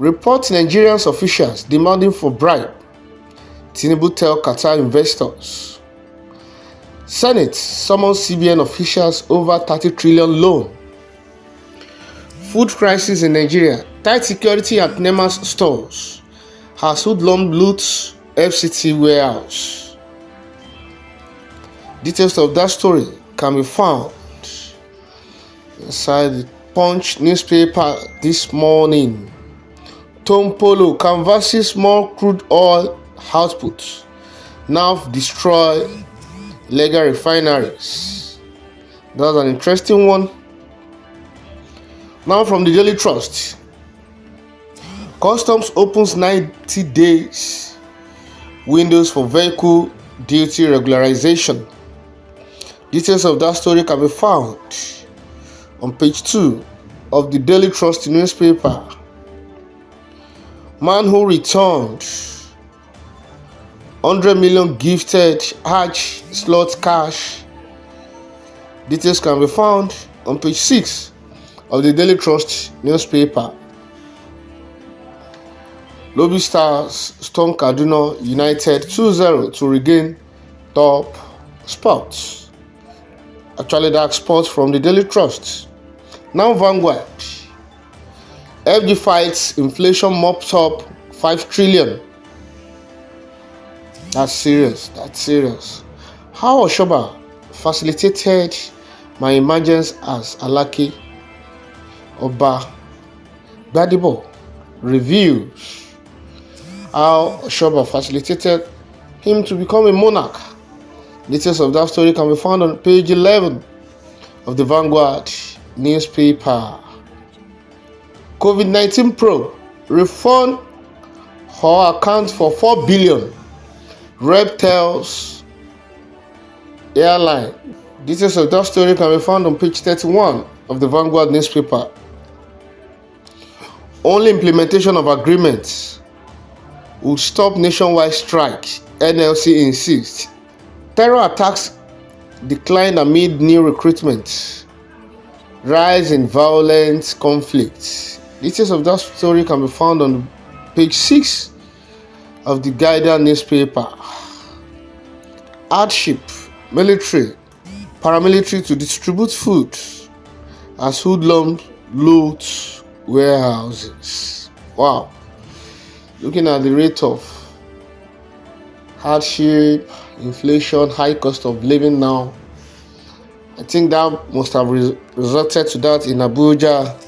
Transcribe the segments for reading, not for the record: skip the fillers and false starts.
Report Nigerian officials demanding for bribe. Tinubu tell Qatar investors. Senate summons CBN officials over 30 trillion loan. Food crisis in Nigeria. Tight security at Nema's stores. Has hoodlum loots FCT warehouse. Details of that story can be found inside the Punch newspaper this morning. Tom Polo canvasses more crude oil output. Now destroy legal refineries. That's an interesting one. Now from the Daily Trust. Customs opens 90 days windows for vehicle duty regularization. Details of that story can be found on page 2 of the Daily Trust newspaper. Man who returned 100 million gifted Hajj slot cash. Details can be found on page 6 of the Daily Trust newspaper. Lobby Stars storm Kaduna United 2-0 to regain top spots. Actually, that's sports from the Daily Trust. Now Vanguard. FG fights inflation mops up 5 trillion. That's serious. How Oshoba facilitated my emergence as Alaki Oba Gbadebo reviews how Oshoba facilitated him to become a monarch. Details of that story can be found on page 11 of the Vanguard newspaper. COVID-19 probe. Refund or account for 4 billion. Rep tells airline. Details of that story can be found on page 31 of the Vanguard newspaper. Only implementation of agreements will stop nationwide strike, NLC insists. Terror attacks declined amid new recruitment. Rise in violent conflicts. Details of that story can be found on page 6 of the Guardian newspaper. Hardship, military, paramilitary to distribute food as hoodlums loot warehouses. Wow. Looking at the rate of hardship, inflation, high cost of living now, I think that must have resulted to that in Abuja,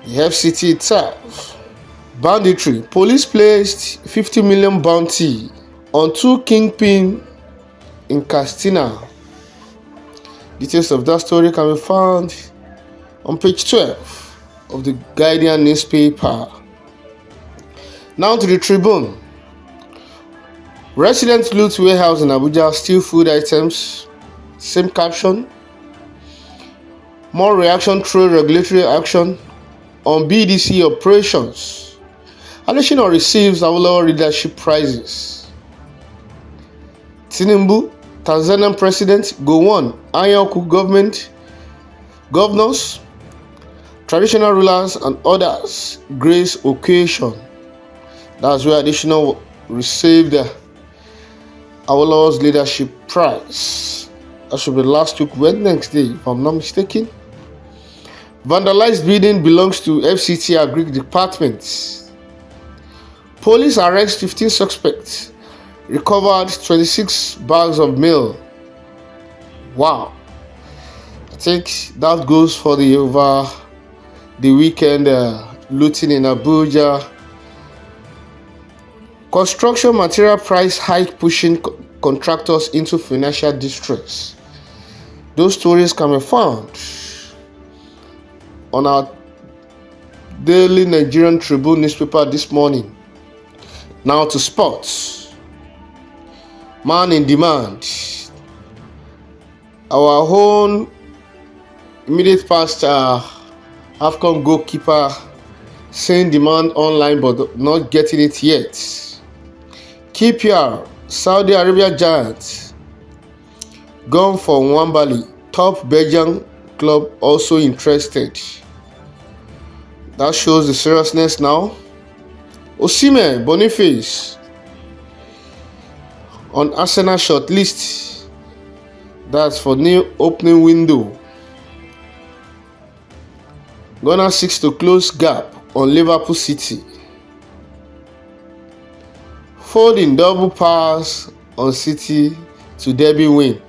the FCT itself. Banditry. Police placed 50 million bounty on 2 kingpin in Katsina. Details of that story can be found on page 12 of the Guardian newspaper. Now to the Tribune. Residents loot warehouse in Abuja, steal food items. Same caption. More reaction through regulatory action on BDC operations. Adesina receives Awolowo leadership prizes. Tinubu, Tanzanian President, Gowon, Anyaoku governors, traditional rulers and others grace occasion. That's where Adesina received Awolowo's leadership prize. That should be last week Wednesday, if I'm not mistaken. Vandalized building belongs to FCT Agric Department. Police arrest 15 suspects. Recovered 26 bags of meal. Wow. I think that goes for the over the weekend looting in Abuja. Construction material price hike pushing contractors into financial distress. Those stories can be found on our daily Nigerian Tribune newspaper this morning. Now to sports. Man in demand. Our own immediate past AFCON goalkeeper saying demand online but not getting it yet. KPR, Saudi Arabia giant, gone for Nwabali, top Belgian club also interested. That shows the seriousness now. Osimhen Boniface on Arsenal shortlist. That's for new opening window. Ghana seeks to close gap on Liverpool City. Folding double pass on City to derby win.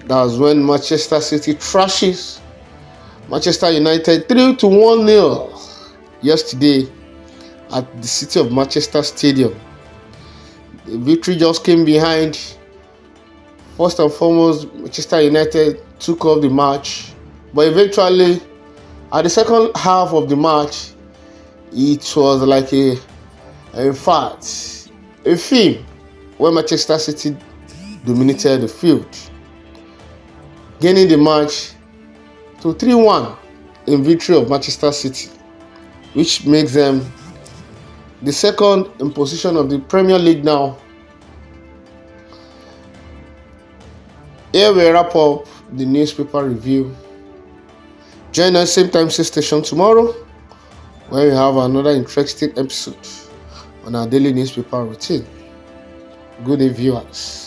That was when Manchester City trashes Manchester United 3-1-0 yesterday at the City of Manchester Stadium. The victory just came behind. First and foremost, Manchester United took off the match, but eventually, at the second half of the match, it was like a film where Manchester City dominated the field, gaining the match to 3-1 in victory of Manchester City, which makes them the second in position of the Premier League now. Here we wrap up the newspaper review. Join us same time, same station tomorrow, where we have another interesting episode on our daily newspaper routine. Good day, viewers.